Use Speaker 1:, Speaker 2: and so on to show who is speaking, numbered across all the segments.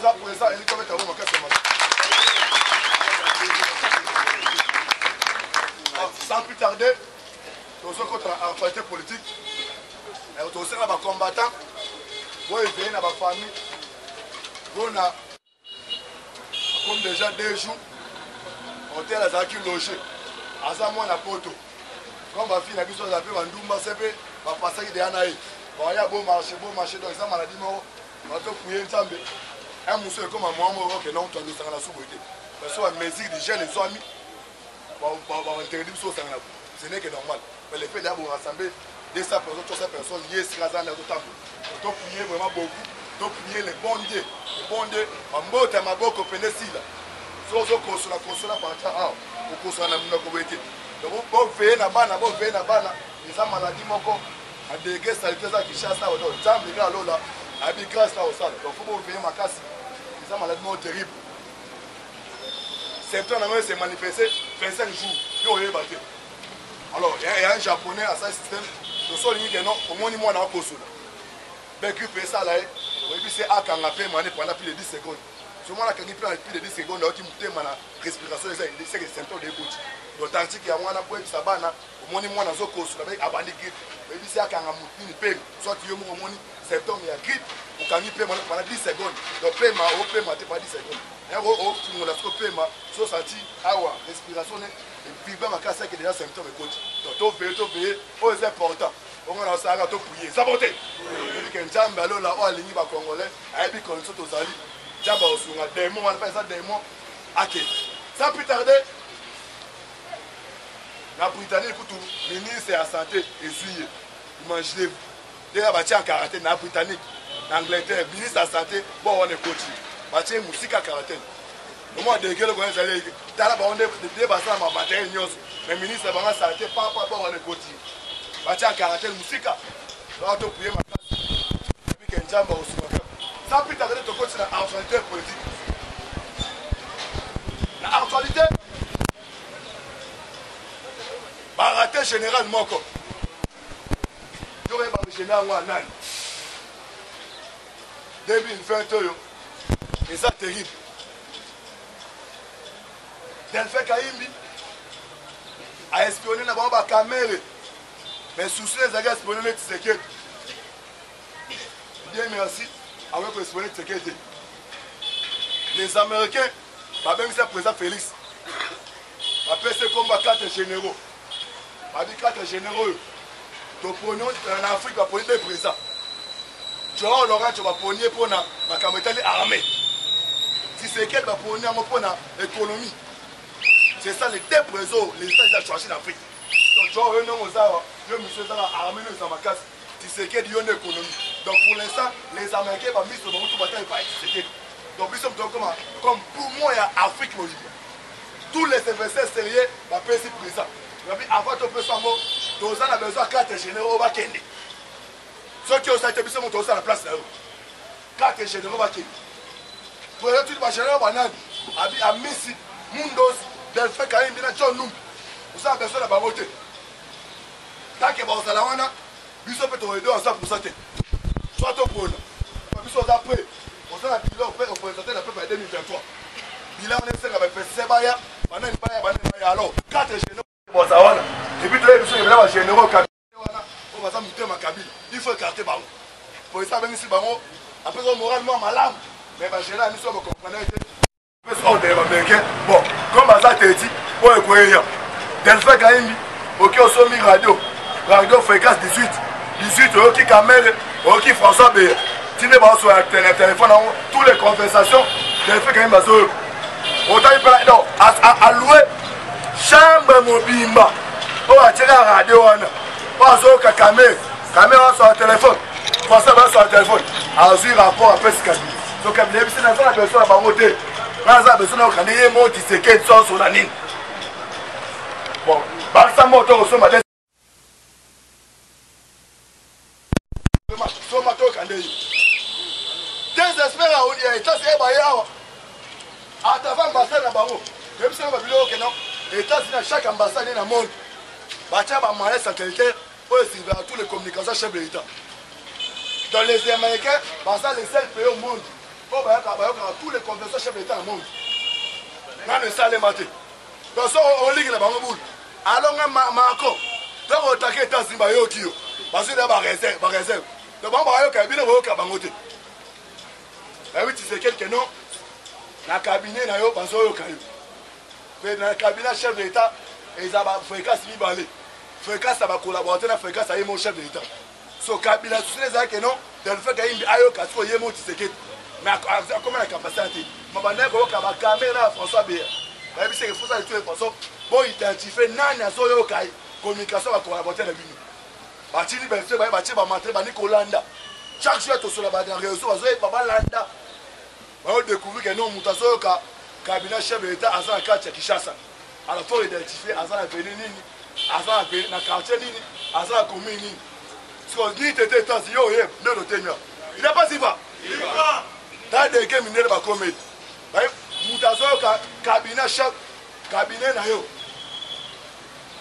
Speaker 1: ça pour ça, il est comme un tabou, sans plus tarder, nous sommes contre la actualité politique. Nous sommes des combattants. Vous venez dans ma famille. On a comme déjà 2 jours, on était à la Zaki logé. À ça, moi, on a poto. Quand ma fille a vu son appel, on a dit on va passer de Anaï. Il y a beau marché, donc ça m'a dit on va te fouiller une chambre. Un monsieur comme moi, qui non, tu as dit ça dans la sous-beauté. Parce que la musique des jeunes, les amis, ce n'est que normal. Mais le fait d'avoir rassemblé 200 personnes, 300 personnes, liées sur la zone de temps. On doit prier vraiment beaucoup. On doit prier les bons dieux. Les bons dieux, on doit prier les bons dieux. Si on doit construire par là, on construit la communauté. Donc, on veille na bana, les gens maladies, on déguise ça, qui chasse là, on jambe les gars là, avec grâce là au sol. Donc, il faut veiller ma casse. Les gens maladies terribles. Septembre, on s'est manifesté 25 jours. Alors, il y a un japonais à ce système. Le sol dit que non, au moins, moi, on a un peu de mais qui fait ça là, et puis c'est à quand on a fait pendant plus de 10 secondes. Souvent, quand on a plus de 10 secondes, on a une respiration, c'est que symptômes de goutte. Donc, tant qu'il y a un peu de sabbat, au moins, moi, on a un peu de abandon grippe. Et puis c'est à quand on a une paix, soit tu as un symptôme, il y a grippe, ou quand il pendant 10 secondes. Donc, paiement, au paiement, tu pas 10 secondes. Et au on a fait paiement, soit senti, respiration, et puis, ma casse qui est déjà symptôme de goutte. Donc, tu veilles, c'est important. On a ça à prier. Saboter. Et puis quand là, on a ligné les Congolais, et puis quand ils sont allés, Djamba on a des mots, on appelle ça des mots. Ok. Sans plus tarder, la Britannique, le ministre de la Santé, essuyez. Imaginez-vous. Déjà, il y a un karaté, la Britannique, l'Angleterre, le ministre de la Santé, bon, on est coach. Il y a une musique à karaté. Au moins, des gars, on est allé. On est dépassé à ma matériel, mais le ministre de la Santé, pas on est coach. Batia en karaté, musique. Là, on prier ma place. Et puis, qu'il y a un aussi. Ça peut t'arrêter de continuer la actualité politique. La actualité, baraté général Moko. J'aurais pas le général Wanan. 2020, et ça terrible. Delphine Kaimbi a espionné la bombe à caméra. Mais souci les agents espionner les Tshisekedi. Bien merci. Avec le espionner Tshisekedi. Les Américains, même si c'est le président Félix, après c'est comme 4 généraux. Avec 4 généraux, donc pour nous en Afrique, on va prendre des présidents. Tu vois, Laurent, tu vas prendre pour la caméra armée. Tshisekedi va prendre pour l'économie. C'est ça les 2 présidents, les États ont changé l'Afrique. Donc tu vois, nous avons monsieur armé nous avons casse. Tshisekedi y a une économie. Donc pour l'instant, les Américains vont mis sur le tout bataille par Tshisekedi. Donc nous sommes comme pour moi, il y a Afrique. Tous les investisseurs sérieux vont payer ce présent. Avant de faire ça, nous avons besoin de 4 généraux au Kenya. Ceux qui ont été mis sur la place là. 4 généraux au Kenya. Pour les autres généraux, à Messi, Mundos, Delphine Kaim, John Noum. Vous avez besoin de la voter. Tant que vous allez là, vous pouvez aider à 100%. Soit au point. Vous sommes après. Vous avez un bilan pour représenter le peuple en 2023. Bilan, on est fait c'est Baya. Pendant une Baya, alors 4 généraux. Et puis, vous avez un généraux. On va s'amuser ma cabine. Il faut écarter Baron. Pour ça, même si Baron, après, moralement malade. Mais les généraux, nous sommes compreneurs. Bon, comme ça, tu dit, pour écouter. Delphine Kaimbi, ok, on s'est mis radio fréquence 18, ok, Kamel, ok, François B. Tu n'es pas sur le téléphone, toutes les conversations, Delphine Kaimbi, autant il peut, non, à louer, chambre mobile, on va tirer la radio, on va sur le Kamel va sur le téléphone, François va sur le téléphone, à aussi rapport à Pescadi. Donc, il y a une personne à Bamoté, il y a une personne à Bamoté, qui s'est sur la ligne. Bon, Barça moto au sommet. Désespéré à Olia, et ça c'est Bayao. À ta femme, ambassade à Baro. Même si on va dire que non, États-Unis, chaque ambassade dans le monde, Batia va marier satellitaire pour servir à toutes les communications chefs de l'État. Dans les Américains, c'est les seuls pays au monde tous les conversions chefs d'État au monde. Dans le salle matin. Donc, on lit la banque boule. Alors, Marco, donc on attaque les États-Unis, parce que c'est réserve. Donc, on va bien au cabangote. Et oui, tu sais quelqu'un non. Dans le cabinet, il y a dans le cabinet chef d'État, ils ont fréquence mi-balé. Fréquence, ça va collaborer dans la fréquence avec mon chef d'État. So, cabinet, tu sais que non, dans le fait qu'il y a un cas, il y a un mot, tu sais que. Mais comment la capacité? Je vais dire que la caméra François Béa. Je sais que François de toute façon, pour identifier Nani à la communication va collaborer avec lui. Batini Benfe, Batini Bamantre, Nicolanda. Chaque jour, tu sur la réseau, tu as Baba Landa. On découvre que non, Moutaso, cabinet chef de l'État, Azan Katia Kishasa. Alors, il faut identifier Azan Avenini, Azan Avenini, quartier Nini, Azan Commune. Ce qu'on dit, tu étais temps, il n'est pas si bas. Dans des games, il n'est pas comme il. Moutaso, cabinet chef, cabinet Nayo.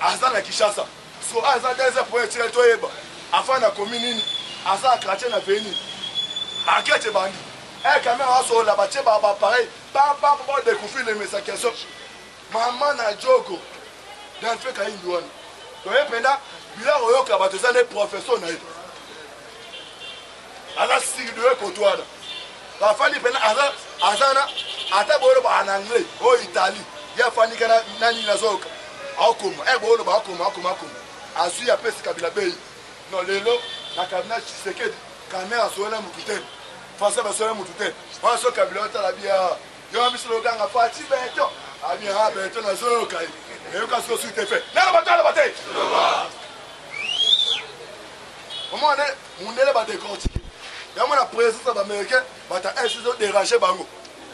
Speaker 1: Azan Kishasa. So, Azan Denzel pour être tiré, afin de la commune, Azan Katia Avenini. Marquette Bandi. Eh, quand même, on a battu pareil. Pas découvrir les messages. Maman n'a jogo. Dans le fait qu'il y a une douane. Donc, il y a des professeurs. Alors, si tu veux qu'on toi, la famille peine Azana, en anglais, en Italie, il y a Fanny Nani Nazoka. Akum, Akum. Asu, après ce Kabila Bay. Non, les lots, la cabinet, c'est que Camer a sonné mon putain. Français va sonner mon putain. Moi, ce Kabila, tu as bien. Il y a un slogan à Fati Benton. Ah bien, Benton a Zoka. Et vous avez ce que tu fait. La bataille. Comment on est là-bas décortiqué. Il y a la présidence américaine, il y a un ciseau dérangé. Il y a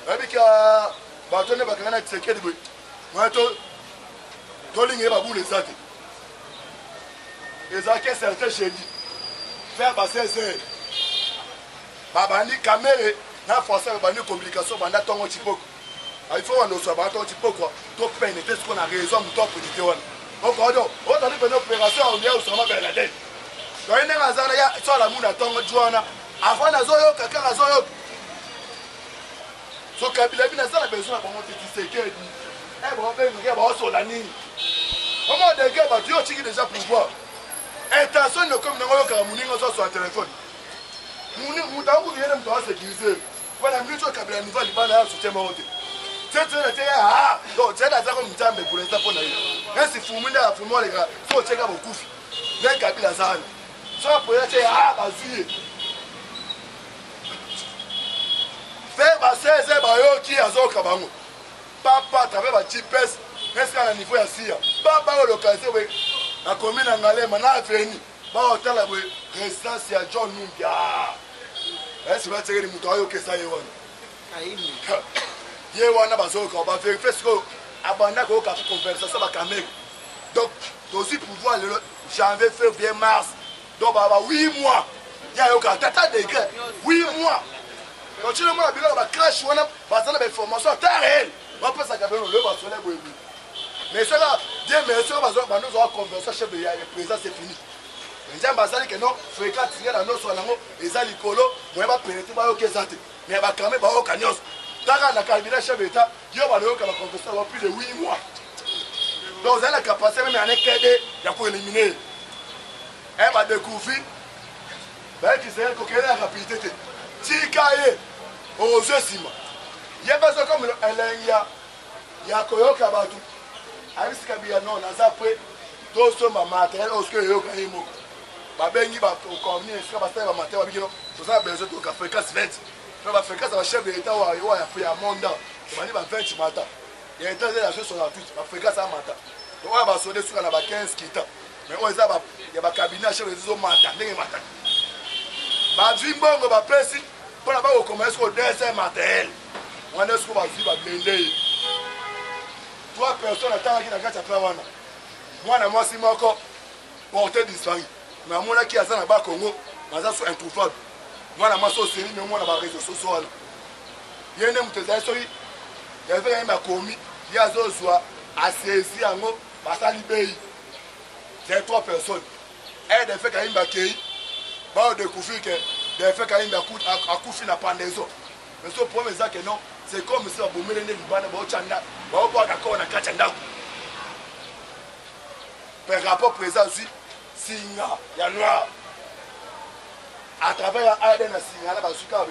Speaker 1: un bateau qui s'est dit, moi, tu as boule les athées. Les athées, certains chez lui. Faire passer ces. Babani, caméra, na français, babani, communication, banda, ton petit peu. Il faut qu'on soit un petit peu quoi. Trop peine, est-ce qu'on a raison, nous top pour dire. Donc, on a dit une opération, on vient au sommet de la dette. Donc, il y a la moune à ton joana. Avant, la zoyo, quelqu'un a zoyo. So, Kabila, il y a besoin de monter du séquel. Eh, bon, il y a un sur la ligne. Comment des gars, tu as déjà pour voir. Intention, comme nous avons mouni sur un téléphone. Mouni, nous avons sécurisé. Voilà, nous avons Kabila, nous avons dit, soutien monté. Donc, c'est la zone de pour les Japonais. C'est fumé là, fumé les gars. Faut checker beaucoup. Les Kabila Zan. Soit pour être basé. Faire passer ces bailleurs qui a zone Kabango. Papa, tu avais un petit pèse. Est-ce qu'à un niveau ici, papa, localisé, la commune en Galais, maintenant, a fini. Bah, au temps, la résidence, il y a John Numbia. Est-ce que tu vas tirer les moutons que ça y est? Il y a un bateau qui va faire ce qu'on a fait conversation avec Kamek. Donc, aussi pour voir le janvier, février, mars. Donc, 8 mois. Il y a un tata de degrés. 8 mois. Donc, tu vois, il y a un crash, il y a une formation réelle. On peut s'accaber le bâtonnet. Mais cela, Dieu merci, on va nous conversation chef de président, c'est fini. Mais j'ai dit que non, fréquent tirer dans nos soins, les alicolo, on va pénétrer, mais on va quand même au cagnos. Dans le cabinet chef d'État, Dieu va nous faire la conversation plus de 8 mois. Donc, vous avez la capacité, même en équerre, il faut éliminer. Elle va découvrir, qui c'est la rapidité. Tikaye, aux yeux ciment. Il y a besoin comme il y a Koyoka Batou. Avec ce qu'il y a non, on a après, tout ce matériel, on se fait un mot. Babengi va convenir, ce qu'on va faire, vous avez besoin de fréquence 20. La fréquence de chef de l'État, il a fait un mandat. Il va 20 matins. Il y a un temps de la chose sur la touche, la fréquence à matin. Donc on va sonner sur la 15 qui est. Mais on y a un cabinet chef de l'État, matin. Vimbo va passer pour la bas au commerce au deuxième matériel. On est ce qu'on va vivre à blender. 3 personnes attendent qui n'a qu'à faire one. Moi, si moi encore porté disparu. Mais moi, qui a ça dans le Congo, je suis introuvable. Moi, je suis série, mais moi, je suis réseaux sociaux. Il y a un homme qui il y avait un commis, il y a un soir, à saisir en haut, à s'alibérer. C'est 3 personnes. Et des faits qu'il y a un qui a découvert que des faits qu'il y a un coup de pendaison. Mais ce problème c'est que non, c'est comme si on met les libana ba chanda, ba o ba ka na kachanda. Par rapport présent singa ya noir. À travers Aden na singa la ba suka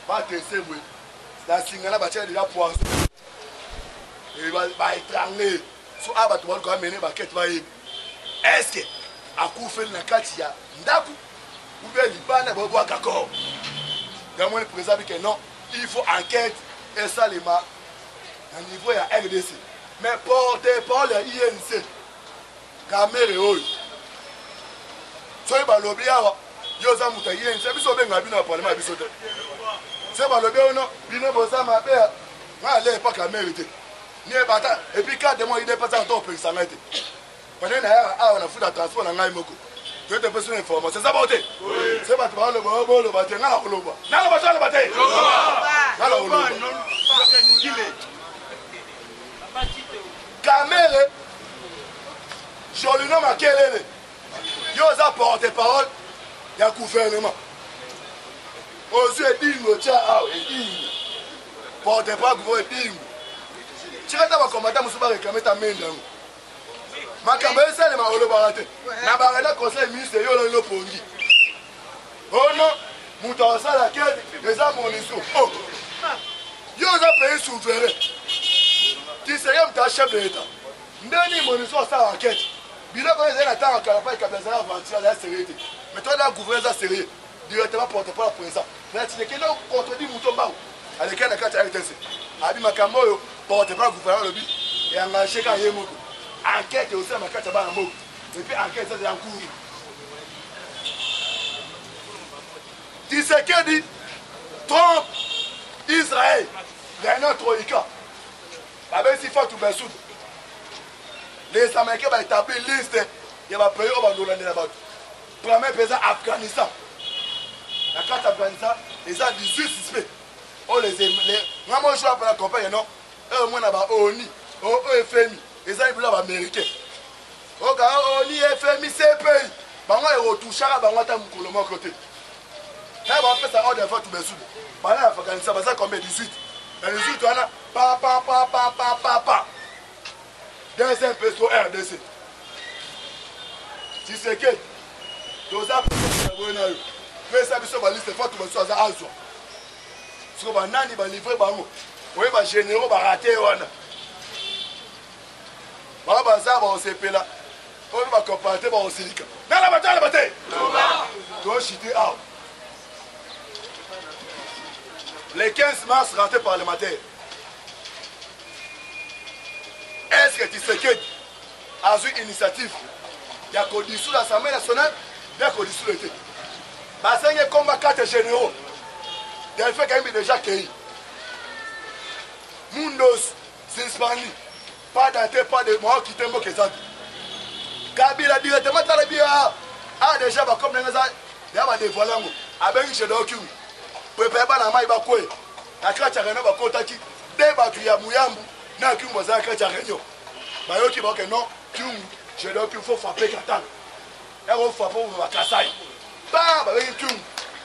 Speaker 1: ba te sebwe. La singa la ba tchela déjà poisson. Et va étrangler. So aba to ba mener ba quête va y. Est-ce que a fait na kati ya ndaku ou bien libana ba boa kako? Dans mon présent que non, il faut enquête et ça les ma à niveau ya RDC. Mais porté par le INC. Caméra oyo. Soy ba lobi awa yo za muta INC biso benga bino parlement biso te. C'est ba lobi ono bino boza mabe na le pas caméra te. Ni bata et puis quand moi il n'est pas en temps pour ça mettre. Pendant on a foutu la transport na ngai moko. Tu te peux information. C'est ça beauté. Oui. C'est pas toi le bon le baté na la loba. Na la baté le baté. Na la loba. Caméra. Jolino Makelele. Yo za porte-parole ya gouvernement. Ozu edingo cha aw edingo. Porte-parole gouvernement edingo. Chikata ba combattant musuba réclamer ta main dango. Makambo esale ma olo barate. Na barana conseil ministre yo lo pongi. Oh non, muta osala kede eza moniso. Oh. Yo za pays souverain. Qui serait un chef de l'État. Ndeni moniso osala enquête. Bila ko ezela ta kala pa kabeza aventure la sérénité. Mais toi la gouvernement za sérieux. Directement porte-parole président. Mais tu ne que non contredit mutomba. Avec la carte RTC. Abi makambo yo porte-parole gouvernement lobi et engagé ka yemoko. Enquête aussi ma carte ba moko. Et puis enquête ça c'est en cours. Tshisekedi Trump Israël. Il y a un autre troïka. Avec si Fatou Bensoud. Les Américains vont établir une liste. Il va payer au Bandola de la bas. Premier pays Afghanistan. La carte Afghanistan, ils ont 18 suspects. Oh les moi je suis pour la compagnie non. Eux moi là-bas ONU, FMI. Ils ont là américain. Oh gars ONU FMI CPI. Bango est retouché à bango ta mukolo mon côté. Là on fait ça ordre Fatou Bensoud. Bana Afghanistan ça combien 18. Dans 18 on a pa. Deuxième peso RDC. Si c'est que nous avons fait ça, nous avons liste forte pour ça. Si on a livré, on va généraux, on va rater. On va passer à CP là. On va comparer au silica. Dans la bataille, tu vas chuter out. Les 15 mars, rentré parlementaire. Est-ce que Tshisekedi a eu une initiative? Il y a qu'au dessous de l'Assemblée nationale, il y a qu'au dessous de l'été. Parce qu'il y a combat 4 généraux. Il y a fait quand même déjà cueilli. Mundos, Zispani, pas d'entrée, pas de moi qui t'aime que ça. Kabila directement dans le biais. Ah, déjà, comme les gens, il y a des volants. Avec une chédou qui prépare pas la maille, il va courir. La crache à Renault va contacter. Débat qui y a Mouyambu. Na qui m'a dit que réunion. Bah yo qui va que non, je dois qu'il faut frapper Qatar. Et on frappe pour va Kassai. Bah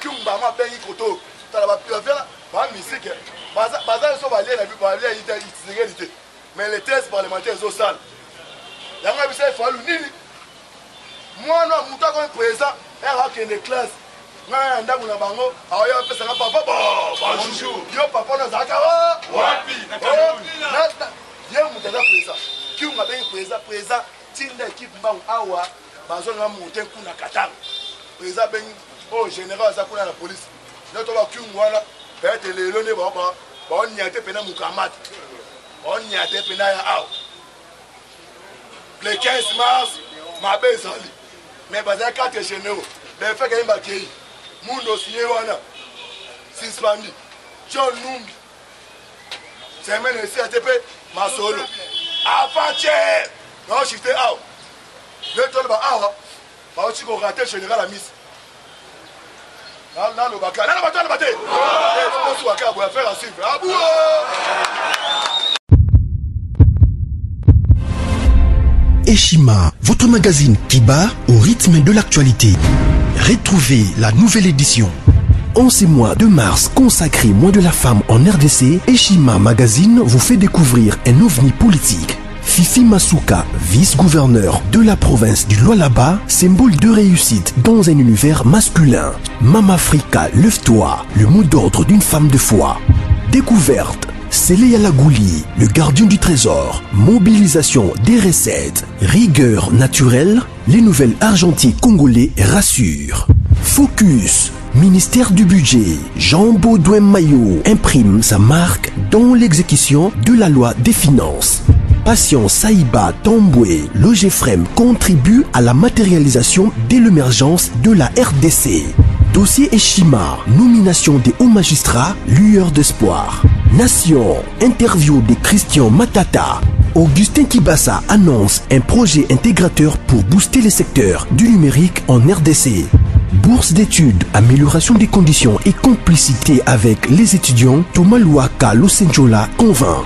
Speaker 1: qui m'a ma ben koto. Ça va plus faire bah musique. Bazar so va aller la vie va aller il mais les tests parlementaires sont sales. La moi il faut nini. Moi non muta comme président et a que les classes. Na ndamu na bango ayo pesa na papa ba chouchou yo papa na zakara wapi na Cameroun yo mutaza président ki unga ben président tinda équipe mbang awa bazo na monter kuna Qatar président ben au général za kuna la police noto ba ki ngwana peut lelo ne ba on nyate pena mukamat on nyate pena ya aw le 15 mars ma bezali mais baza 4 généraux ben fait que mbakei Mundo Siewana, Sispandi, John Numbi, Semen et CATP, Masolo, Apache, non, j'étais out. Le tour va out, va aussi qu'on rate général à Miss. Là, le bac, là, le bateau, on se voit faire un suivre. Abou!
Speaker 2: Eshima, votre magazine qui bat au rythme de l'actualité. Retrouvez la nouvelle édition En ce mois de mars consacré mois de la femme en RDC, Eshima Magazine vous fait découvrir un ovni politique. Fifi Masuka, vice-gouverneur de la province du Lualaba, symbole de réussite dans un univers masculin. Mama Africa, lève-toi, le mot d'ordre d'une femme de foi. Découverte, Sélé Alagouli, le gardien du trésor. Mobilisation des recettes, rigueur naturelle, les nouvelles argentiers congolais rassurent. Focus, ministère du budget, Jean Baudouin Maillot imprime sa marque dans l'exécution de la loi des finances. Patient Saïba Tamboué, l'OGFREM contribue à la matérialisation de l'émergence de la RDC. Dossier Eshima, nomination des hauts magistrats, lueur d'espoir. Nation, interview de Christian Matata. Augustin Kibassa annonce un projet intégrateur pour booster les secteurs du numérique en RDC. Bourse d'études, amélioration des conditions et complicité avec les étudiants, Thomas Luaka Losenjola convainc.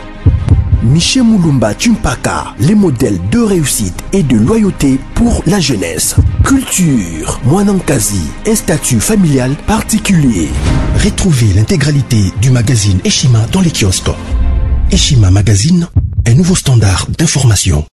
Speaker 2: Michel Moulumba Tumpaka, les modèles de réussite et de loyauté pour la jeunesse. Culture, Mwanankazi, un statut familial particulier.
Speaker 3: Retrouvez l'intégralité du magazine Eshima dans les kiosques. Eshima Magazine, un nouveau standard d'information.